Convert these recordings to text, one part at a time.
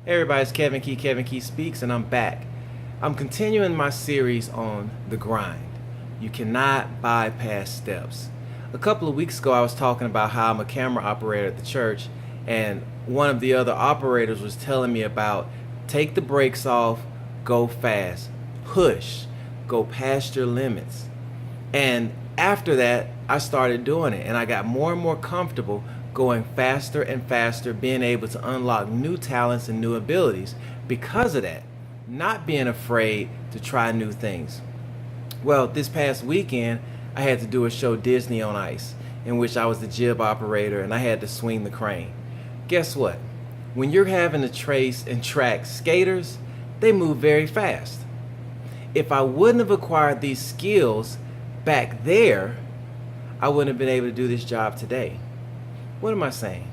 Hey everybody, it's Kevin Key Speaks, and I'm back. I'm continuing my series on the grind. You cannot bypass steps. A couple of weeks ago, I was talking about how I'm a camera operator at the church, and one of the other operators was telling me about take the brakes off, go fast, push, go past your limits. And after that, I started doing it, and I got more and more comfortable going faster and faster, being able to unlock new talents and new abilities because of that, not being afraid to try new things. Well, this past weekend, I had to do a show, Disney on Ice, in which I was the jib operator and I had to swing the crane. Guess what? When you're having to trace and track skaters, they move very fast. If I wouldn't have acquired these skills back there, I wouldn't have been able to do this job today. What am I saying?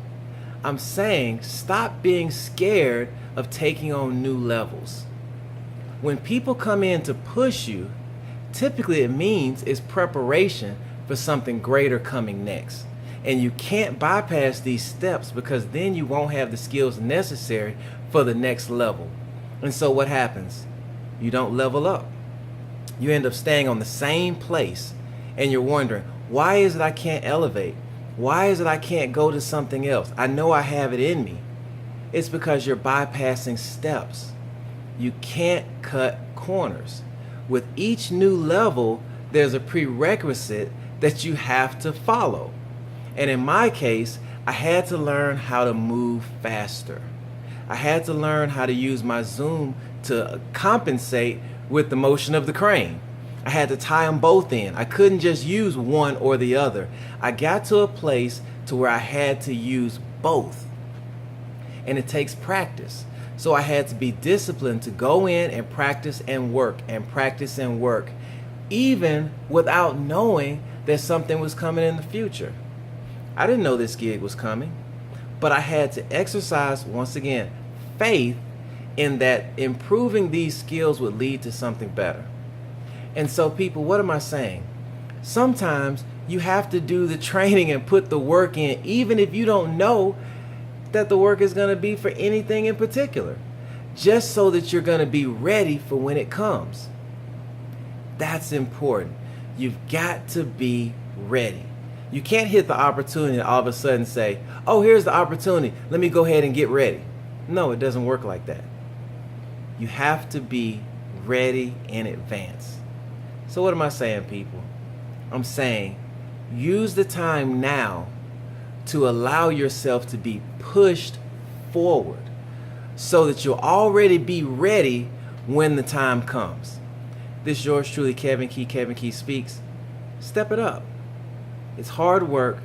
I'm saying stop being scared of taking on new levels. When people come in to push you, typically it means it's preparation for something greater coming next. And you can't bypass these steps because then you won't have the skills necessary for the next level. And so what happens? You don't level up. You end up staying on the same place and you're wondering, why is it I can't elevate? Why is it I can't go to something else? I know I have it in me. It's because you're bypassing steps. You can't cut corners. With each new level, there's a prerequisite that you have to follow. And in my case, I had to learn how to move faster. I had to learn how to use my zoom to compensate with the motion of the crane. I had to tie them both in. I couldn't just use one or the other. I got to a place to where I had to use both. And it takes practice. So I had to be disciplined to go in and practice and practice and work, even without knowing that something was coming in the future. I didn't know this gig was coming, but I had to exercise, once again, faith in that improving these skills would lead to something better. And so people, what am I saying? Sometimes you have to do the training and put the work in, even if you don't know that the work is going to be for anything in particular, just so that you're going to be ready for when it comes. That's important. You've got to be ready. You can't hit the opportunity and all of a sudden say, oh, here's the opportunity. Let me go ahead and get ready. No, it doesn't work like that. You have to be ready in advance. So what am I saying, people? I'm saying use the time now to allow yourself to be pushed forward so that you'll already be ready when the time comes. This is yours truly, Kevin Key Speaks. Step it up. It's hard work,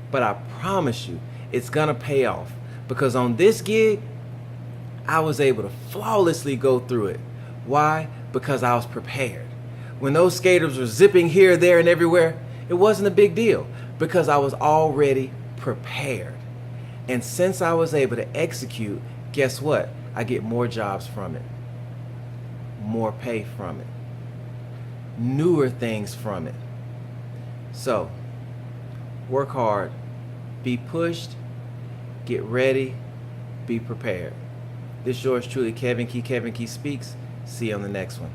but I promise you it's gonna pay off, because on this gig, I was able to flawlessly go through it. Why? Because I was prepared. When those skaters were zipping here, there, and everywhere, it wasn't a big deal because I was already prepared. And since I was able to execute, guess what? I get more jobs from it, more pay from it, newer things from it. So, work hard, be pushed, get ready, be prepared. This is yours truly, Kevin Key Speaks. See you on the next one.